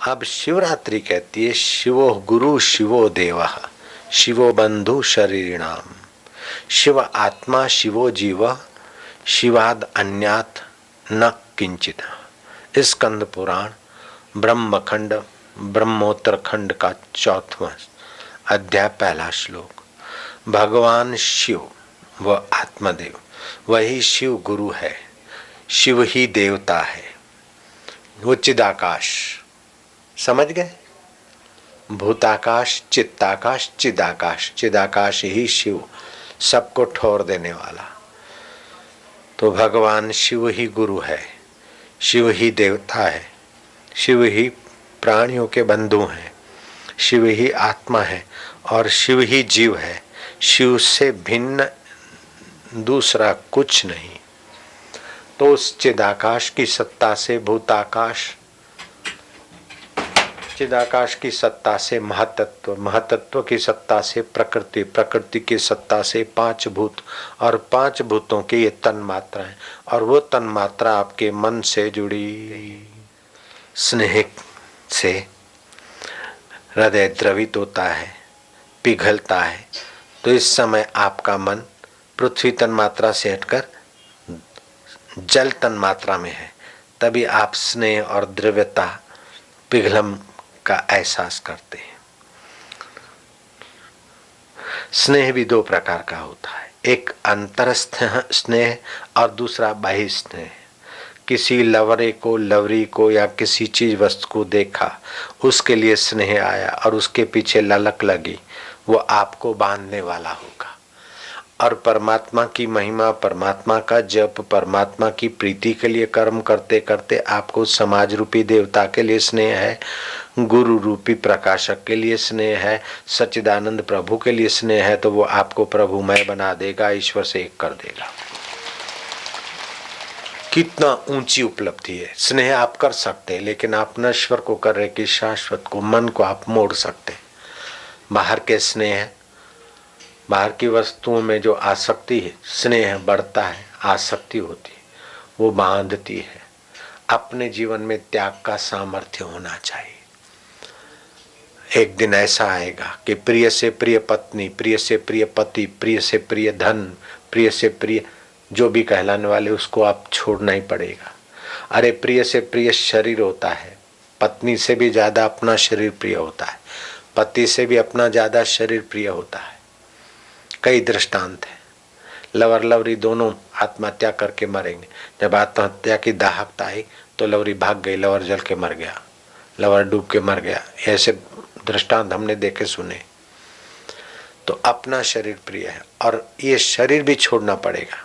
अब शिवरात्रि कहती है शिवो गुरु शिवो देवः शिवो बंधु शरीरिणाम, शिव आत्मा शिवो जीव शिवाद अन्यात न किंचित। स्कंद पुराण ब्रह्मखंड ब्रह्मोत्तर खंड का 4वां अध्याय, पहला श्लोक। भगवान शिव व आत्मदेव वही शिव गुरु है, शिव ही देवता है। वो चिदाकाश, समझ गए? भूताकाश, चित्ताकाश, चिदाकाश। चिदाकाश ही शिव, सबको ठोर देने वाला। तो भगवान शिव ही गुरु है, शिव ही देवता है, शिव ही प्राणियों के बंधु हैं, शिव ही आत्मा है और शिव ही जीव है। शिव से भिन्न दूसरा कुछ नहीं। तो उस चिदाकाश की सत्ता से भूताकाश, चिदाकाश की सत्ता से महतत्व, महतत्व की सत्ता से प्रकृति, प्रकृति की सत्ता से 5 भूत और 5 भूतों की ये तन मात्रा है। और वो तन मात्रा आपके मन से जुड़ी, स्नेह से हृदय द्रवित होता है, पिघलता है। तो इस समय आपका मन पृथ्वी तन मात्रा से हटकर जल तन मात्रा में है, तभी आप स्नेह और द्रव्यता, पिघलम का एहसास करते हैं। स्नेह भी 2 प्रकार का होता है, एक अंतरस्थ स्नेह और दूसरा बाह्य स्नेह। किसी लवरे को, लवरी को या किसी चीज वस्तु को देखा, उसके लिए स्नेह आया और उसके पीछे ललक लगी, वो आपको बांधने वाला होगा। और परमात्मा की महिमा, परमात्मा का जप, परमात्मा की प्रीति के लिए कर्म करते करते आपको समाज रूपी देवता के लिए स्नेह है, गुरु रूपी प्रकाशक के लिए स्नेह है, सच्चिदानंद प्रभु के लिए स्नेह है, तो वो आपको प्रभुमय बना देगा, ईश्वर से एक कर देगा। कितना ऊंची उपलब्धि है। स्नेह आप कर सकते हैं, लेकिन आप नश्वर को कर रहे कि शाश्वत को, मन को आप मोड़ सकते। बाहर के स्नेह, बाहर की वस्तुओं में जो आसक्ति है, स्नेह बढ़ता है, आसक्ति होती है, वो बांधती है। अपने जीवन में त्याग का सामर्थ्य होना चाहिए। एक दिन ऐसा आएगा कि प्रिय से प्रिय पत्नी, प्रिय से प्रिय पति, प्रिय से प्रिय धन, प्रिय से प्रिय जो भी कहलाने वाले, उसको आप छोड़ना ही पड़ेगा। अरे प्रिय से प्रिय शरीर होता है, पत्नी से भी ज्यादा अपना शरीर प्रिय होता है, पति से भी अपना ज्यादा शरीर प्रिय होता है। कई दृष्टांत है। लवर लवरी दोनों आत्महत्या करके मरेंगे। जब आत्महत्या की दाहकता आई तो लवरी भाग गई, लवर जल के मर गया, लवर डूब के मर गया। ऐसे दृष्टांत हमने देखे सुने। तो अपना शरीर प्रिय है और ये शरीर भी छोड़ना पड़ेगा।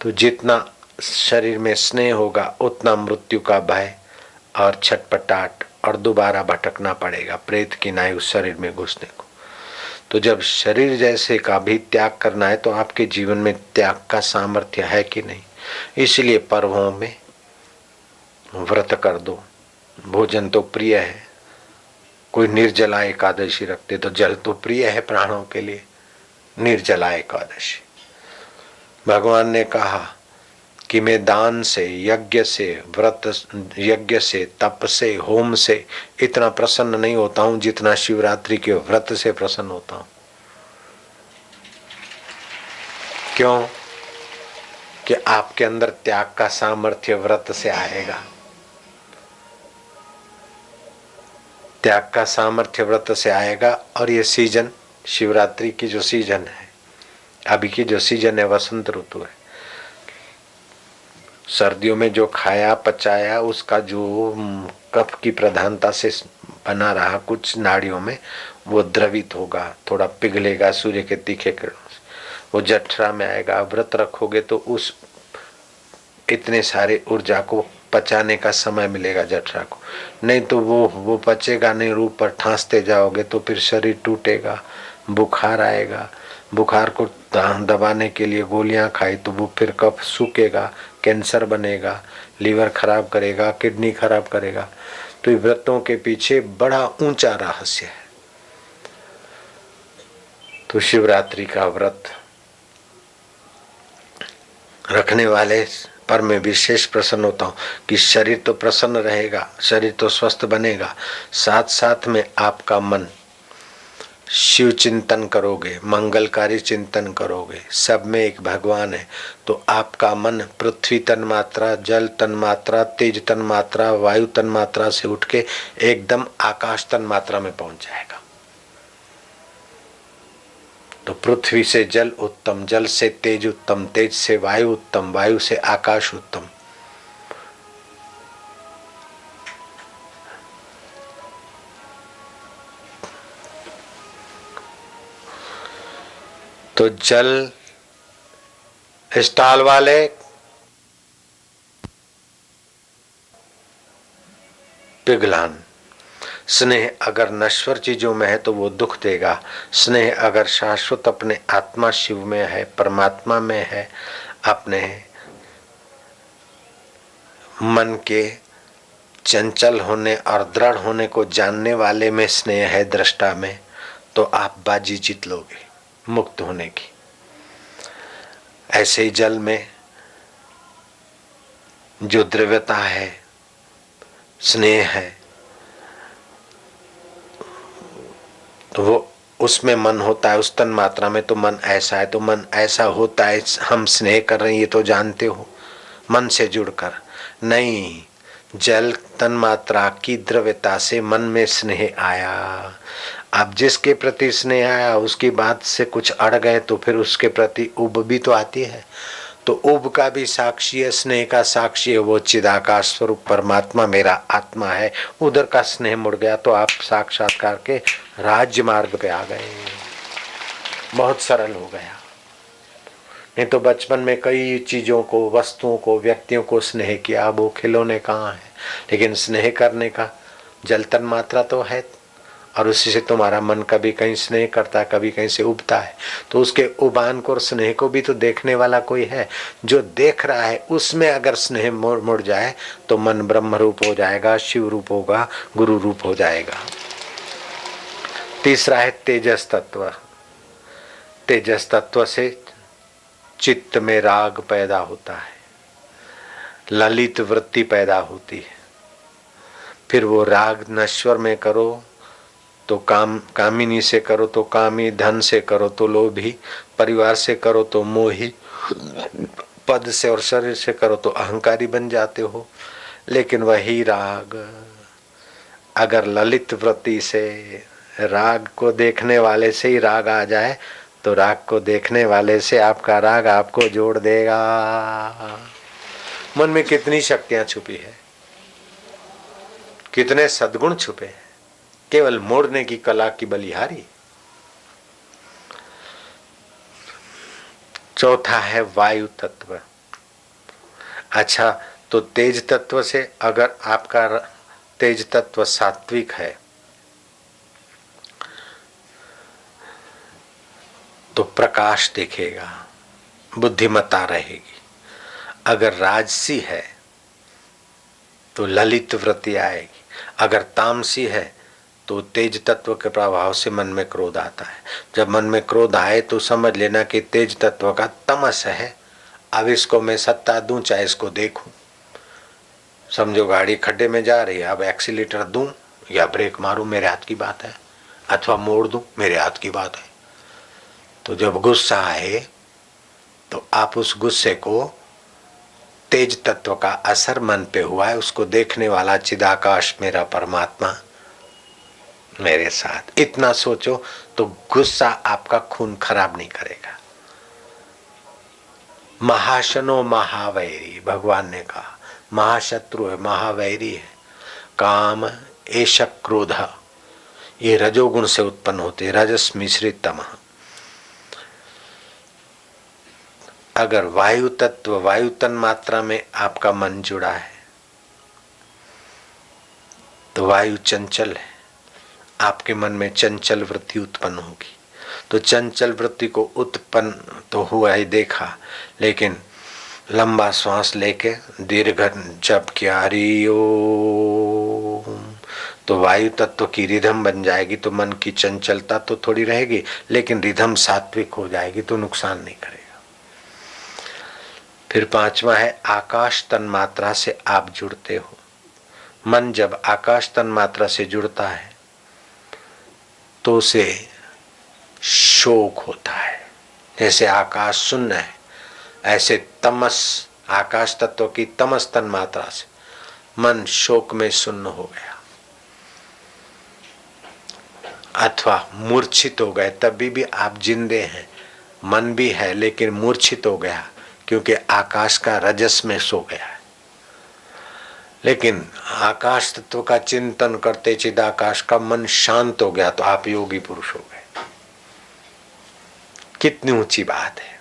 तो जितना शरीर में स्नेह होगा उतना मृत्यु का भय और छटपटाट और दोबारा भटकना पड़ेगा प्रेत की नाई उस शरीर में घुसने को। तो जब शरीर जैसे का भी त्याग करना है तो आपके जीवन में त्याग का सामर्थ्य है कि नहीं। इसलिए पर्वों में व्रत कर दो। भोजन तो प्रिय है, कोई निर्जला एकादशी रखते तो जल तो प्रिय है प्राणों के लिए, निर्जला एकादशी। भगवान ने कहा कि मैं दान से, यज्ञ से, व्रत, यज्ञ से, तप से, होम से इतना प्रसन्न नहीं होता हूं जितना शिवरात्रि के व्रत से प्रसन्न होता हूं। क्यों? कि आपके अंदर त्याग का सामर्थ्य व्रत से आएगा। त्याग का सामर्थ्य व्रत से आएगा। और ये सीजन, शिवरात्रि की जो सीजन है, अभी की जो सीजन है, वसंत ऋतु है। सर्दियों में जो खाया पचाया उसका जो कफ की प्रधानता से बना रहा कुछ नाड़ियों में, वो द्रवित होगा, थोड़ा पिघलेगा सूर्य के तीखे किरणों से, वो जठरा में आएगा। व्रत रखोगे तो उस इतने सारे ऊर्जा को पचाने का समय मिलेगा जठरा को। नहीं तो वो पचेगा नहीं, रूप पर ठांसते जाओगे तो फिर शरीर टूटेगा, बुखार आएगा। बुखार को दबाने के लिए गोलियां खाई तो वो फिर कफ सूखेगा, कैंसर बनेगा, लीवर खराब करेगा, किडनी खराब करेगा। तो व्रतों के पीछे बड़ा ऊंचा रहस्य है। तो शिवरात्रि का व्रत रखने वाले पर मैं विशेष प्रसन्न होता हूँ कि शरीर तो प्रसन्न रहेगा, शरीर तो स्वस्थ बनेगा, साथ साथ में आपका मन शिव चिंतन करोगे, मंगलकारी चिंतन करोगे, सब में एक भगवान है, तो आपका मन पृथ्वी तन मात्रा, जल तन मात्रा, तेज तन मात्रा, वायु तन मात्रा से उठ के एकदम आकाश तन मात्रा में पहुंच जाएगा। तो पृथ्वी से जल उत्तम, जल से तेज उत्तम, तेज से वायु उत्तम, वायु से आकाश उत्तम। तो जल स्टॉल वाले पिघलान, स्नेह अगर नश्वर चीजों में है तो वो दुख देगा, स्नेह अगर शाश्वत अपने आत्मा शिव में है, परमात्मा में है, अपने मन के चंचल होने और दृढ़ होने को जानने वाले में स्नेह है, दृष्टा में, तो आप बाजी जीत लोगे मुक्त होने की। ऐसे ही जल में जो द्रव्यता है, स्नेह है, तो वो उसमें मन होता है, उस तन मात्रा में तो मन ऐसा है, तो मन ऐसा होता है। हम स्नेह कर रहे हैं ये तो जानते हो मन से जुड़कर, नहीं, जल तन मात्रा की द्रव्यता से मन में स्नेह आया। अब जिसके प्रति स्नेह आया उसकी बात से कुछ अड़ गए तो फिर उसके प्रति उब भी तो आती है। तो उब का भी साक्षी है, स्नेह का साक्षी है वो चिदाकाश स्वरूप परमात्मा मेरा आत्मा है। उधर का स्नेह मुड़ गया तो आप साक्षात्कार के राज्य मार्ग पे आ गए। बहुत सरल हो गया। नहीं तो बचपन में कई चीजों को, वस्तुओं को, व्यक्तियों को स्नेह किया, अब वो खिलौने कहाँ है। लेकिन स्नेह करने का जल तन मात्रा तो है, और उसी से तुम्हारा मन कभी कहीं स्नेह करता है, कभी कहीं से उबता है। तो उसके उबान को और स्नेह को भी तो देखने वाला कोई है। जो देख रहा है उसमें अगर स्नेह मुड़ जाए तो मन ब्रह्म रूप हो जाएगा, शिव रूप होगा, गुरु रूप हो जाएगा। तीसरा है तेजस तत्व। तेजस तत्व से चित्त में राग पैदा होता है, ललित वृत्ति पैदा होती है। फिर वो राग नश्वर में करो तो कामिनी से करो तो कामी, धन से करो तो लोभी, परिवार से करो तो मोही, पद से और शरीर से करो तो अहंकारी बन जाते हो। लेकिन वही राग अगर ललित वृत्ति से, राग को देखने वाले से ही राग आ जाए तो राग को देखने वाले से आपका राग आपको जोड़ देगा। मन में कितनी शक्तियां छुपी है, कितने सद्गुण छुपे हैं, केवल मोड़ने की कला की बलिहारी। चौथा है वायु तत्व। अच्छा, तो तेज तत्व से अगर आपका तेज तत्व सात्विक है तो प्रकाश दिखेगा, बुद्धिमत्ता रहेगी। अगर राजसी है तो ललित वृत्ति आएगी। अगर तामसी है तो तेज तत्व के प्रभाव से मन में क्रोध आता है। जब मन में क्रोध आए तो समझ लेना कि तेज तत्व का तमस है। अब इसको मैं सत्ता दूं चाहे इसको देखूं। समझो गाड़ी खड्डे में जा रही है, अब एक्सीलेटर दूं या ब्रेक मारूं मेरे हाथ की बात है, अथवा मोड़ दूं मेरे हाथ की बात है। तो जब गुस्सा आए तो आप उस गुस्से को, तेज तत्व का असर मन पे हुआ है, उसको देखने वाला चिदाकाश मेरा परमात्मा मेरे साथ, इतना सोचो तो गुस्सा आपका खून खराब नहीं करेगा। महाशनो महावैरी, भगवान ने कहा महाशत्रु है, महावैरी है। काम, एष क्रोध, ये रजोगुण से उत्पन्न होते, रजस मिश्रित तमः। अगर वायु तत्व, वायु तन मात्रा में आपका मन जुड़ा है तो वायु चंचल है, आपके मन में चंचल वृत्ति उत्पन्न होगी। तो चंचल वृत्ति को उत्पन्न तो हुआ ही देखा, लेकिन लंबा श्वास लेके दीर्घ जप किया हरि ओम, तो वायु तत्व की रिधम बन जाएगी। तो मन की चंचलता तो थोड़ी रहेगी, लेकिन रिधम सात्विक हो जाएगी तो नुकसान नहीं करेगा। फिर पांचवा है आकाश तन मात्रा से आप जुड़ते हो। मन जब आकाश तन मात्रा से जुड़ता है तो उसे शोक होता है। जैसे आकाश शून्य है, ऐसे तमस, आकाश तत्व की तमस तन मात्रा से मन शोक में शून्य हो गया अथवा मूर्छित हो गए, तभी भी आप जिंदे हैं, मन भी है लेकिन मूर्छित हो गया क्योंकि आकाश का रजस में सो गया है। लेकिन आकाश तत्व का चिंतन करते चिदाकाश का मन शांत हो गया तो आप योगी पुरुष हो गए। कितनी ऊंची बात है।